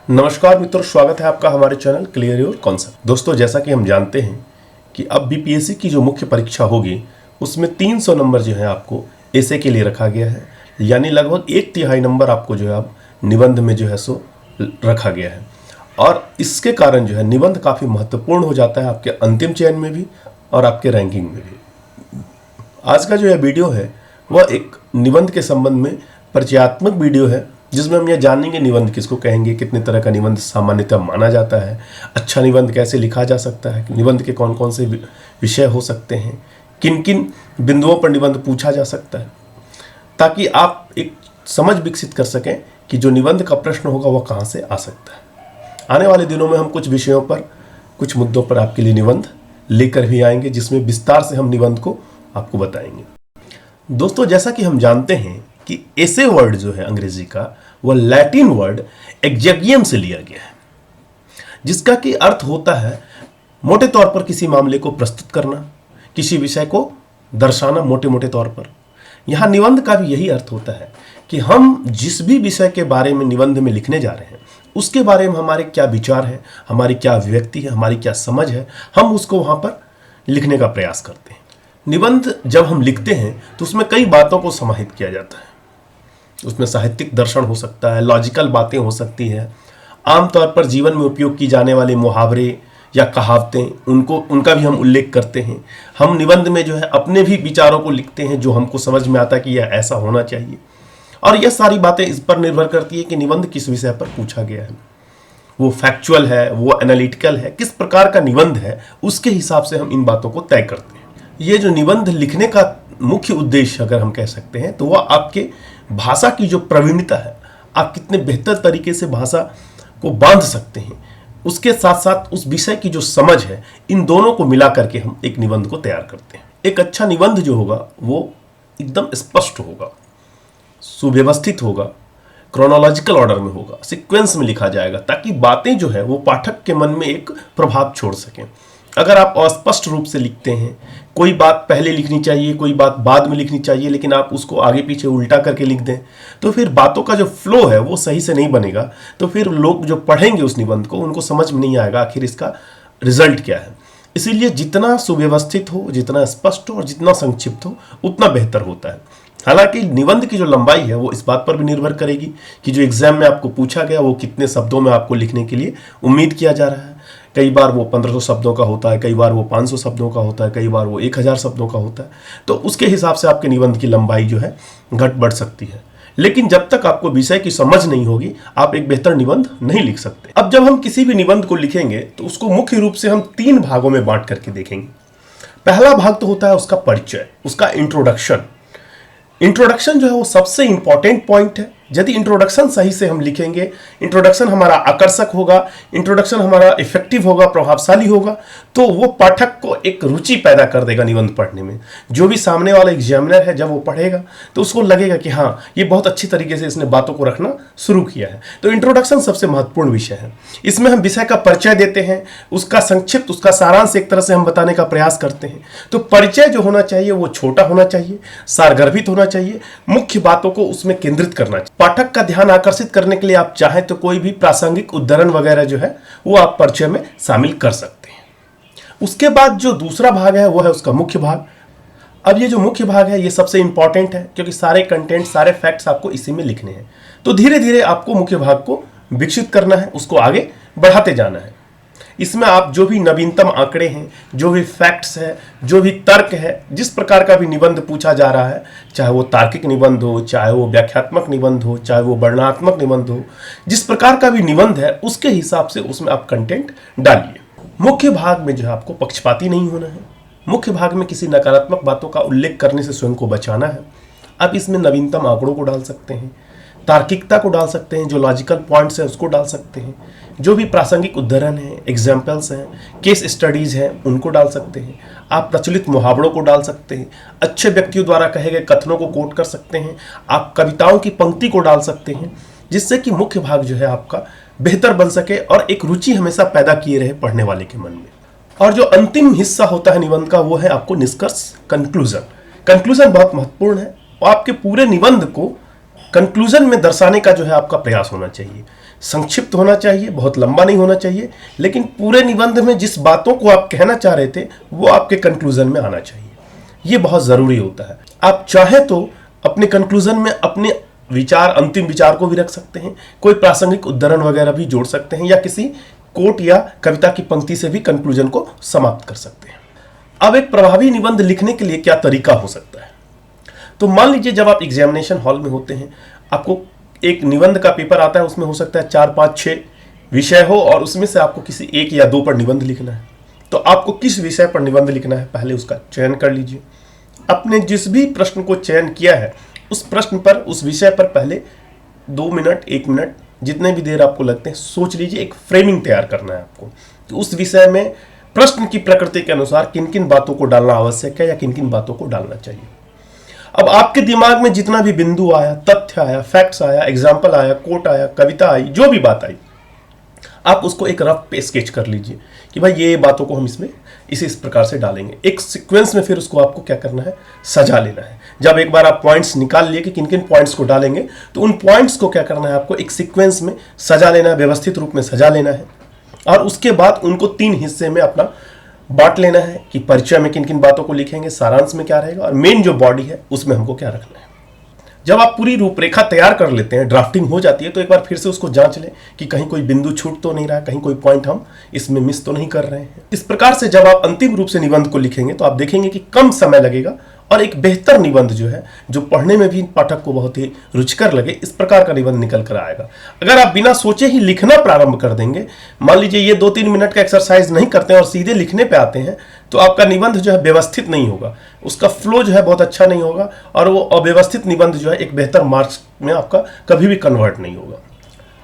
नमस्कार मित्रों, स्वागत है आपका हमारे चैनल क्लियर योर कॉन्सेप्ट। दोस्तों, जैसा कि हम जानते हैं कि अब बीपीएससी की जो मुख्य परीक्षा होगी उसमें 300 नंबर जो है आपको ऐसे के लिए रखा गया है, यानी लगभग 1/3 नंबर आपको जो है अब निबंध में जो है सो रखा गया है। और इसके कारण जो है निबंध काफ़ी महत्वपूर्ण हो जाता है आपके अंतिम चयन में भी और आपके रैंकिंग में भी। आज का जो यह वीडियो है वह एक निबंध के संबंध में परिचयात्मक वीडियो है, जिसमें हम यह जानेंगे निबंध किसको कहेंगे, कितने तरह का निबंध सामान्यतः माना जाता है, अच्छा निबंध कैसे लिखा जा सकता है, निबंध के कौन कौन से विषय हो सकते हैं, किन किन बिंदुओं पर निबंध पूछा जा सकता है, ताकि आप एक समझ विकसित कर सकें कि जो निबंध का प्रश्न होगा वह कहाँ से आ सकता है। आने वाले दिनों में हम कुछ विषयों पर, कुछ मुद्दों पर आपके लिए निबंध लेकर भी आएंगे, जिसमें विस्तार से हम निबंध को आपको बताएंगे। दोस्तों, जैसा कि हम जानते हैं कि ऐसे वर्ड जो है अंग्रेजी का वह लैटिन वर्ड एक्जेगियम से लिया गया है, जिसका कि अर्थ होता है मोटे तौर पर किसी मामले को प्रस्तुत करना, किसी विषय को दर्शाना मोटे मोटे तौर पर। यहां निबंध का भी यही अर्थ होता है कि हम जिस भी विषय के बारे में निबंध में लिखने जा रहे हैं उसके बारे में हमारे क्या विचार है, हमारी क्या अभिव्यक्ति है, हमारी क्या समझ है, हम उसको वहां पर लिखने का प्रयास करते हैं। निबंध जब हम लिखते हैं तो उसमें कई बातों को समाहित किया जाता है। उसमें साहित्यिक दर्शन हो सकता है, लॉजिकल बातें हो सकती हैं, आमतौर पर जीवन में उपयोग की जाने वाले मुहावरे या कहावतें उनका भी हम उल्लेख करते हैं। हम निबंध में जो है अपने भी विचारों को लिखते हैं जो हमको समझ में आता है कि यह ऐसा होना चाहिए। और यह सारी बातें इस पर निर्भर करती है कि निबंध किस विषय पर पूछा गया है, वो फैक्चुअल है, वो एनालिटिकल है, किस प्रकार का निबंध है, उसके हिसाब से हम इन बातों को तय करते हैं। ये जो निबंध लिखने का मुख्य उद्देश्य अगर हम कह सकते हैं तो वह आपके भाषा की जो प्रवीणता है, आप कितने बेहतर तरीके से भाषा को बांध सकते हैं, उसके साथ साथ उस विषय की जो समझ है, इन दोनों को मिला करके हम एक निबंध को तैयार करते हैं। एक अच्छा निबंध जो होगा वो एकदम स्पष्ट होगा, सुव्यवस्थित होगा, क्रोनोलॉजिकल ऑर्डर में होगा, सीक्वेंस में लिखा जाएगा, ताकि बातें जो है वो पाठक के मन में एक प्रभाव छोड़ सकें। अगर आप अस्पष्ट रूप से लिखते हैं, कोई बात पहले लिखनी चाहिए, कोई बात बाद में लिखनी चाहिए, लेकिन आप उसको आगे पीछे उल्टा करके लिख दें, तो फिर बातों का जो फ्लो है वो सही से नहीं बनेगा। तो फिर लोग जो पढ़ेंगे उस निबंध को, उनको समझ में नहीं आएगा आखिर इसका रिजल्ट क्या है। इसीलिए जितना सुव्यवस्थित हो, जितना स्पष्ट हो और जितना संक्षिप्त हो, उतना बेहतर होता है। हालांकि निबंध की जो लंबाई है वो इस बात पर भी निर्भर करेगी कि जो एग्जाम में आपको पूछा गया वो कितने शब्दों में आपको लिखने के लिए उम्मीद किया जा रहा है। कई बार वो 1500 शब्दों का होता है, कई बार वो 500 शब्दों का होता है, कई बार वो 1000 शब्दों का होता है। तो उसके हिसाब से आपके निबंध की लंबाई जो है घट बढ़ सकती है। लेकिन जब तक आपको विषय की समझ नहीं होगी, आप एक बेहतर निबंध नहीं लिख सकते। अब जब हम किसी भी निबंध को लिखेंगे तो उसको मुख्य रूप से हम 3 भागों में बांट करके देखेंगे। पहला भाग तो होता है उसका परिचय, उसका इंट्रोडक्शन। इंट्रोडक्शन जो है वो सबसे इंपॉर्टेंट पॉइंट है। यदि इंट्रोडक्शन सही से हम लिखेंगे, इंट्रोडक्शन हमारा आकर्षक होगा, इंट्रोडक्शन हमारा इफेक्टिव होगा, प्रभावशाली होगा, तो वो पाठक को एक रुचि पैदा कर देगा निबंध पढ़ने में। जो भी सामने वाला एग्जामिनर है जब वो पढ़ेगा तो उसको लगेगा कि हाँ, ये बहुत अच्छी तरीके से इसने बातों को रखना शुरू किया है। तो इंट्रोडक्शन सबसे महत्वपूर्ण विषय है। इसमें हम विषय का परिचय देते हैं, उसका संक्षिप्त, उसका सारांश एक तरह से हम बताने का प्रयास करते हैं। तो परिचय जो होना चाहिए वो छोटा होना चाहिए, सारगर्भित होना चाहिए, मुख्य बातों को उसमें केंद्रित करना चाहिए। पाठक का ध्यान आकर्षित करने के लिए आप चाहें तो कोई भी प्रासंगिक उद्धरण वगैरह जो है वो आप परिचय में शामिल कर सकते हैं। उसके बाद जो दूसरा भाग है वो है उसका मुख्य भाग। अब ये जो मुख्य भाग है ये सबसे इंपॉर्टेंट है, क्योंकि सारे कंटेंट, सारे फैक्ट्स आपको इसी में लिखने हैं। तो धीरे धीरे आपको मुख्य भाग को विकसित करना है, उसको आगे बढ़ाते जाना है। इसमें आप जो भी नवीनतम आंकड़े हैं, जो भी फैक्ट्स है, जो भी तर्क है, जिस प्रकार का भी निबंध पूछा जा रहा है, चाहे वो तार्किक निबंध हो, चाहे वो व्याख्यात्मक निबंध हो, चाहे वो वर्णनात्मक निबंध हो, जिस प्रकार का भी निबंध है उसके हिसाब से उसमें आप कंटेंट डालिए। मुख्य भाग में जो है आपको पक्षपाती नहीं होना है। मुख्य भाग में किसी नकारात्मक बातों का उल्लेख करने से स्वयं को बचाना है। आप इसमें नवीनतम आंकड़ों को डाल सकते हैं, तार्किकता को डाल सकते हैं, जो लॉजिकल पॉइंट्स हैं उसको डाल सकते हैं, जो भी प्रासंगिक उद्धरण हैं, एग्जाम्पल्स हैं, केस स्टडीज हैं, उनको डाल सकते हैं। आप प्रचलित मुहावरों को डाल सकते हैं, अच्छे व्यक्तियों द्वारा कहे गए कथनों को कोट कर सकते हैं, आप कविताओं की पंक्ति को डाल सकते हैं, जिससे कि मुख्य भाग जो है आपका बेहतर बन सके और एक रुचि हमेशा पैदा किए रहे पढ़ने वाले के मन में। और जो अंतिम हिस्सा होता है निबंध का वो है आपको निष्कर्ष, कंक्लूजन। कंक्लूजन बहुत महत्वपूर्ण है और आपके पूरे निबंध को कंक्लूजन में दर्शाने का जो है आपका प्रयास होना चाहिए। संक्षिप्त होना चाहिए, बहुत लंबा नहीं होना चाहिए, लेकिन पूरे निबंध में जिस बातों को आप कहना चाह रहे थे वो आपके कंक्लूजन में आना चाहिए। ये बहुत जरूरी होता है। आप चाहे तो अपने कंक्लूजन में अपने विचार, अंतिम विचार को भी रख सकते हैं, कोई प्रासंगिक उद्धरण वगैरह भी जोड़ सकते हैं, या किसी कोट या कविता की पंक्ति से भी कंक्लूजन को समाप्त कर सकते हैं। अब एक प्रभावी निबंध लिखने के लिए क्या तरीका हो सकता है? तो मान लीजिए जब आप एग्जामिनेशन हॉल में होते हैं, आपको एक निबंध का पेपर आता है, उसमें हो सकता है 4, 5, 6 विषय हो और उसमें से आपको किसी 1 या 2 पर निबंध लिखना है। तो आपको किस विषय पर निबंध लिखना है पहले उसका चयन कर लीजिए। अपने जिस भी प्रश्न को चयन किया है उस प्रश्न पर, उस विषय पर पहले 2 मिनट, 1 मिनट, जितने भी देर आपको लगते हैं सोच लीजिए। एक फ्रेमिंग तैयार करना है आपको कि उस विषय में प्रश्न की प्रकृति के अनुसार किन किन बातों को डालना आवश्यक है या किन किन बातों को डालना चाहिए। अब आपके दिमाग में जितना भी बिंदु आया, तथ्य आया, फैक्ट्स आया, एग्जाम्पल आया, कोट आया, कविता आई, जो भी बात आई, आप उसको एक रफ पे स्केच कर लीजिए कि भाई ये बातों को हम इसमें इस प्रकार से डालेंगे। एक सीक्वेंस में फिर उसको आपको क्या करना है, सजा लेना है। जब एक बार आप पॉइंट्स निकाल लिए कि किन किन पॉइंट्स को डालेंगे, तो उन पॉइंट्स को क्या करना है, आपको एक सीक्वेंस में सजा लेना है, व्यवस्थित रूप में सजा लेना है। और उसके बाद उनको 3 हिस्से में अपना बांट लेना है कि परिचय में किन किन बातों को लिखेंगे, सारांश में क्या रहेगा, और मेन जो बॉडी है उसमें हमको क्या रखना है। जब आप पूरी रूपरेखा तैयार कर लेते हैं, ड्राफ्टिंग हो जाती है, तो एक बार फिर से उसको जांच लें कि कहीं कोई बिंदु छूट तो नहीं रहा, कहीं कोई पॉइंट हम इसमें मिस तो नहीं कर रहे हैं। इस प्रकार से जब आप अंतिम रूप से निबंध को लिखेंगे तो आप देखेंगे कि कम समय लगेगा और एक बेहतर निबंध जो है, जो पढ़ने में भी पाठक को बहुत ही रुचिकर लगे, इस प्रकार का निबंध निकल कर आएगा। अगर आप बिना सोचे ही लिखना प्रारंभ कर देंगे, मान लीजिए ये 2-3 मिनट का एक्सरसाइज नहीं करते हैं और सीधे लिखने पे आते हैं, तो आपका निबंध जो है व्यवस्थित नहीं होगा, उसका फ्लो जो है बहुत अच्छा नहीं होगा, और वो अव्यवस्थित निबंध जो है एक बेहतर मार्क्स में आपका कभी भी कन्वर्ट नहीं होगा।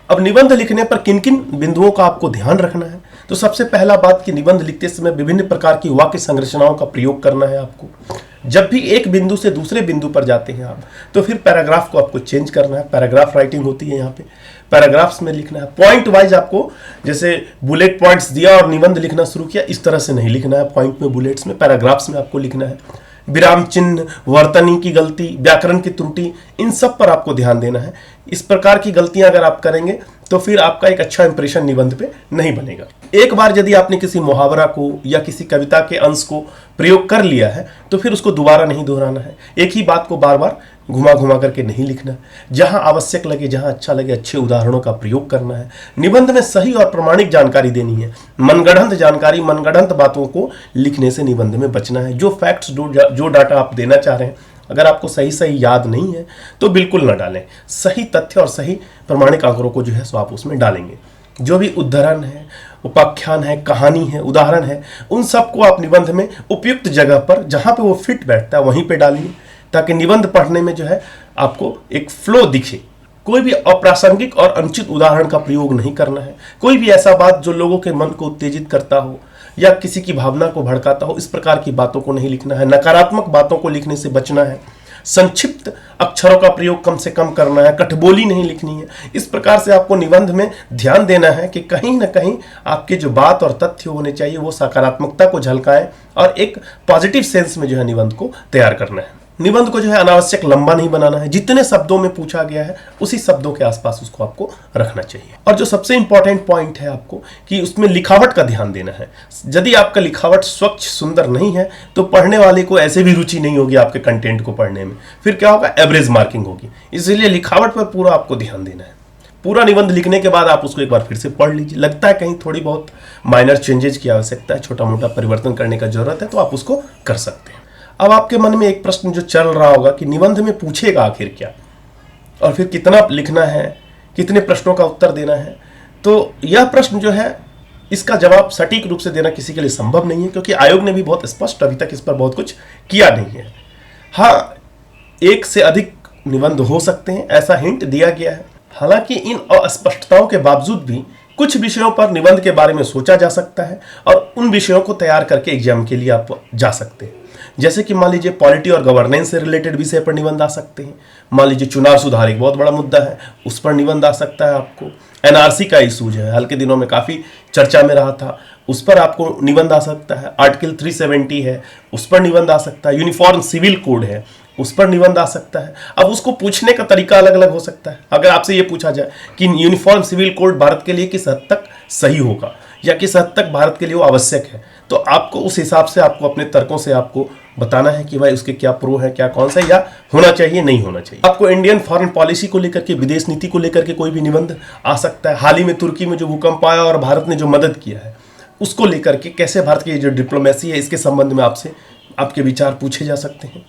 अब निबंध लिखने पर किन किन बिंदुओं का आपको ध्यान रखना है? तो सबसे पहला बात कि निबंध लिखते समय विभिन्न प्रकार की वाक्य संरचनाओं का प्रयोग करना है आपको। जब भी एक बिंदु से दूसरे बिंदु पर जाते हैं आप, तो फिर पैराग्राफ को आपको चेंज करना है। पैराग्राफ राइटिंग होती है यहाँ पे, पैराग्राफ्स में लिखना है। पॉइंट वाइज आपको, जैसे बुलेट पॉइंट्स दिया और निबंध लिखना शुरू किया, इस तरह से नहीं लिखना है। पॉइंट में, बुलेट्स में, पैराग्राफ्स में आपको लिखना है। विराम चिन्ह, वर्तनी की गलती, व्याकरण की त्रुटि, इन सब पर आपको ध्यान देना है। इस प्रकार की गलतियां अगर आप करेंगे तो फिर आपका एक अच्छा इंप्रेशन निबंध पे नहीं बनेगा। एक बार यदि आपने किसी मुहावरा को या किसी कविता के अंश को प्रयोग कर लिया है तो फिर उसको दोबारा नहीं दोहराना है। एक ही बात को बार बार घुमा घुमा करके नहीं लिखना। जहां आवश्यक लगे, जहां अच्छा लगे, अच्छे उदाहरणों का प्रयोग करना है। निबंध में सही और प्रमाणिक जानकारी देनी है। मनगढ़ंत जानकारी, मनगढ़ंत बातों को लिखने से निबंध में बचना है। जो फैक्ट्स, जो डाटा आप देना चाह रहे हैं, अगर आपको सही सही याद नहीं है तो बिल्कुल ना डालें। सही तथ्य और सही प्रमाणिक आंकड़ों को जो है सो आप उसमें डालेंगे। जो भी उद्धरण है, उपाख्यान है, कहानी है, उदाहरण है, उन सबको आप निबंध में उपयुक्त जगह पर, जहां पे वो फिट बैठता है, वहीं पे डालिए, ताकि निबंध पढ़ने में जो है आपको एक फ्लो दिखे। कोई भी अप्रासंगिक और अनुचित उदाहरण का प्रयोग नहीं करना है। कोई भी ऐसा बात जो लोगों के मन को उत्तेजित करता हो या किसी की भावना को भड़काता हो, इस प्रकार की बातों को नहीं लिखना है। नकारात्मक बातों को लिखने से बचना है। संक्षिप्त अक्षरों का प्रयोग कम से कम करना है। कठबोली नहीं लिखनी है। इस प्रकार से आपको निबंध में ध्यान देना है कि कहीं ना कहीं आपके जो बात और तथ्य होने चाहिए वो सकारात्मकता को झलकाएं और एक पॉजिटिव सेंस में जो है निबंध को तैयार करना है। निबंध को जो है अनावश्यक लंबा नहीं बनाना है। जितने शब्दों में पूछा गया है उसी शब्दों के आसपास उसको आपको रखना चाहिए। और जो सबसे इंपॉर्टेंट पॉइंट है आपको कि उसमें लिखावट का ध्यान देना है। यदि आपका लिखावट स्वच्छ सुंदर नहीं है तो पढ़ने वाले को ऐसे भी रुचि नहीं होगी आपके कंटेंट को पढ़ने में, फिर क्या होगा, एवरेज मार्किंग होगी। इसलिए लिखावट पर पूरा आपको ध्यान देना है। पूरा निबंध लिखने के बाद आप उसको एक बार फिर से पढ़ लीजिए। लगता है कहीं थोड़ी बहुत माइनर चेंजेज की आवश्यकता है, छोटा मोटा परिवर्तन करने का जरूरत है, तो आप उसको कर सकते हैं। अब आपके मन में एक प्रश्न जो चल रहा होगा कि निबंध में पूछेगा आखिर क्या, और फिर कितना लिखना है, कितने प्रश्नों का उत्तर देना है। तो यह प्रश्न जो है, इसका जवाब सटीक रूप से देना किसी के लिए संभव नहीं है, क्योंकि आयोग ने भी बहुत स्पष्ट अभी तक इस पर बहुत कुछ किया नहीं है। हाँ, 1 से अधिक निबंध हो सकते हैं, ऐसा हिंट दिया गया है। हालांकि इन अस्पष्टताओं के बावजूद भी कुछ विषयों पर निबंध के बारे में सोचा जा सकता है और उन विषयों को तैयार करके एग्जाम के लिए आप जा सकते हैं। जैसे कि मान लीजिए पॉलिटी और गवर्नेंस से रिलेटेड विषय पर निबंध आ सकते हैं। मान लीजिए चुनाव सुधार एक बहुत बड़ा मुद्दा है, उस पर निबंध आ सकता है आपको। एनआरसी का इशू जो है हाल के दिनों में काफ़ी चर्चा में रहा था, उस पर आपको निबंध आ सकता है। आर्टिकल 370 है, उस पर निबंध आ सकता है। यूनिफॉर्म सिविल कोड है, उस पर निबंध आ सकता है। अब उसको पूछने का तरीका अलग अलग हो सकता है। अगर आपसे ये पूछा जाए कि यूनिफॉर्म सिविल कोड भारत के लिए किस हद तक सही होगा या किस हद तक भारत के लिए वो आवश्यक है, तो आपको उस हिसाब से आपको अपने तर्कों से आपको बताना है कि भाई उसके क्या प्रो है, क्या कौन सा, या होना चाहिए नहीं होना चाहिए। आपको इंडियन फॉरेन पॉलिसी को लेकर के, विदेश नीति को लेकर के कोई भी निबंध आ सकता है। हाल ही में तुर्की में जो भूकंप आया और भारत ने जो मदद किया है उसको लेकर के, कैसे भारत की जो डिप्लोमेसी है इसके संबंध में आपसे आपके विचार पूछे जा सकते हैं।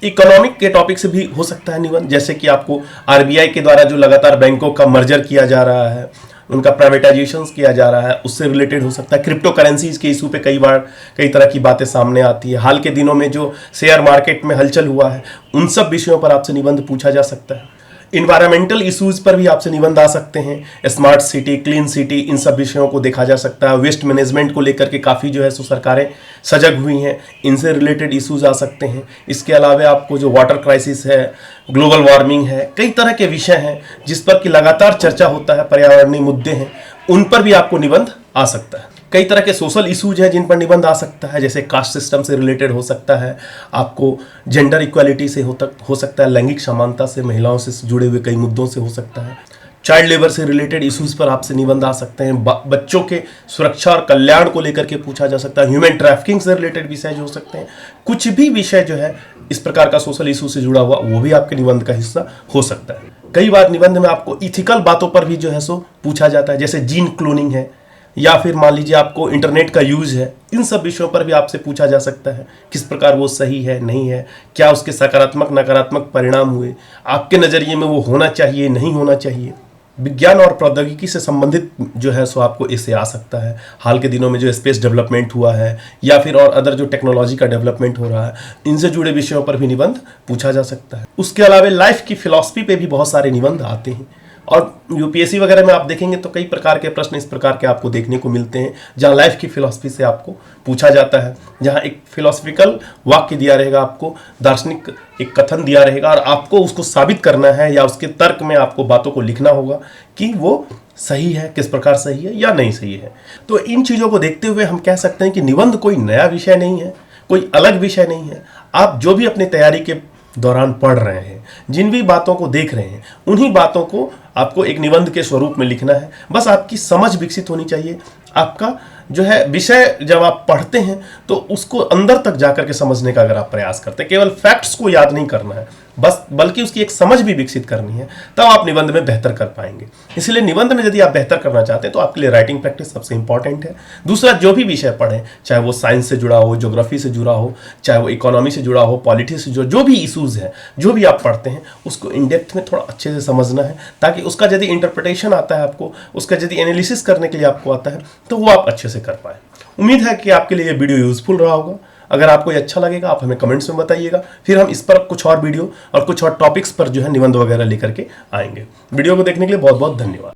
इकोनॉमिक के टॉपिक से भी हो सकता है निबंध, जैसे कि आपको आरबीआई के द्वारा जो लगातार बैंकों का मर्जर किया जा रहा है, उनका प्राइवेटाइजेशन किया जा रहा है, उससे रिलेटेड हो सकता है। क्रिप्टो करेंसीज के इशू पे कई बार कई तरह की बातें सामने आती है। हाल के दिनों में जो शेयर मार्केट में हलचल हुआ है उन सब विषयों पर आपसे निबंध पूछा जा सकता है। इन्वायरमेंटल इश्यूज पर भी आपसे निबंध आ सकते हैं। स्मार्ट सिटी, क्लीन सिटी, इन सब विषयों को देखा जा सकता है। वेस्ट मैनेजमेंट को लेकर के काफ़ी जो है सो सरकारें सजग हुई हैं, इनसे रिलेटेड इश्यूज आ सकते हैं। इसके अलावा आपको जो वाटर क्राइसिस है, ग्लोबल वार्मिंग है, कई तरह के विषय हैं जिस पर कि लगातार चर्चा होता है, पर्यावरणीय मुद्दे हैं, उन पर भी आपको निबंध आ सकता है। कई तरह के सोशल इश्यूज हैं जिन पर निबंध आ सकता है, जैसे कास्ट सिस्टम से रिलेटेड हो सकता है, आपको जेंडर इक्वालिटी से हो सकता है, लैंगिक समानता से, महिलाओं से जुड़े हुए कई मुद्दों से हो सकता है, चाइल्ड लेबर से रिलेटेड इश्यूज पर आपसे निबंध आ सकते हैं, बच्चों के सुरक्षा और कल्याण को लेकर के पूछा जा सकता है, ह्यूमन ट्रैफिकिंग से रिलेटेड विषय जो हो सकते हैं। कुछ भी विषय जो है इस प्रकार का सोशल इशू से जुड़ा हुआ, वो भी आपके निबंध का हिस्सा हो सकता है। कई बार निबंध में आपको इथिकल बातों पर भी जो है सो पूछा जाता है, जैसे जीन क्लोनिंग है, या फिर मान लीजिए आपको इंटरनेट का यूज है। इन सब विषयों पर भी आपसे पूछा जा सकता है, किस प्रकार वो सही है, नहीं है, क्या उसके सकारात्मक नकारात्मक परिणाम हुए, आपके नज़रिए में वो होना चाहिए, नहीं होना चाहिए। विज्ञान और प्रौद्योगिकी से संबंधित जो है सो आपको इससे आ सकता है। हाल के दिनों में जो स्पेस डेवलपमेंट हुआ है या फिर और अदर जो टेक्नोलॉजी का डेवलपमेंट हो रहा है, इनसे जुड़े विषयों पर भी निबंध पूछा जा सकता है। उसके अलावा लाइफ की फिलॉसफी पे भी बहुत सारे निबंध आते हैं, और यूपीएससी वगैरह में आप देखेंगे तो कई प्रकार के प्रश्न इस प्रकार के आपको देखने को मिलते हैं, जहां लाइफ की फिलॉसफी से आपको पूछा जाता है, जहां एक फिलोसफिकल वाक्य दिया रहेगा, आपको दार्शनिक एक कथन दिया रहेगा, और आपको उसको साबित करना है या उसके तर्क में आपको बातों को लिखना होगा कि वो सही है, किस प्रकार सही है या नहीं सही है। तो इन चीज़ों को देखते हुए हम कह सकते हैं कि निबंध कोई नया विषय नहीं है, कोई अलग विषय नहीं है। आप जो भी अपनी तैयारी के दौरान पढ़ रहे हैं, जिन भी बातों को देख रहे हैं, उन्हीं बातों को आपको एक निबंध के स्वरूप में लिखना है। बस आपकी समझ विकसित होनी चाहिए। आपका जो है विषय जब आप पढ़ते हैं तो उसको अंदर तक जाकर के समझने का अगर आप प्रयास करते हैं, केवल फैक्ट्स को याद नहीं करना है बस, बल्कि उसकी एक समझ भी विकसित करनी है, तब आप निबंध में बेहतर कर पाएंगे। इसलिए निबंध में यदि आप बेहतर करना चाहते हैं तो आपके लिए राइटिंग प्रैक्टिस सबसे इंपॉर्टेंट है। दूसरा, जो भी विषय पढ़ें, चाहे वो साइंस से जुड़ा हो, ज्योग्राफी से जुड़ा हो, चाहे वो इकोनॉमी से जुड़ा हो, पॉलिटिक्स से जुड़ा, जो भी इशूज़ हैं, जो भी आप पढ़ते हैं, उसको इन डेप्थ में थोड़ा अच्छे से समझना है, ताकि उसका यदि इंटरप्रिटेशन आता है आपको, उसका यदि एनालिसिस करने के लिए आपको आता है, तो वो आप अच्छे से कर पाए। उम्मीद है कि आपके लिए ये वीडियो यूजफुल रहा होगा। अगर आपको ये अच्छा लगेगा आप हमें कमेंट्स में बताइएगा, फिर हम इस पर कुछ और वीडियो और कुछ और टॉपिक्स पर जो है निबंध वगैरह लेकर के आएंगे। वीडियो को देखने के लिए बहुत बहुत धन्यवाद।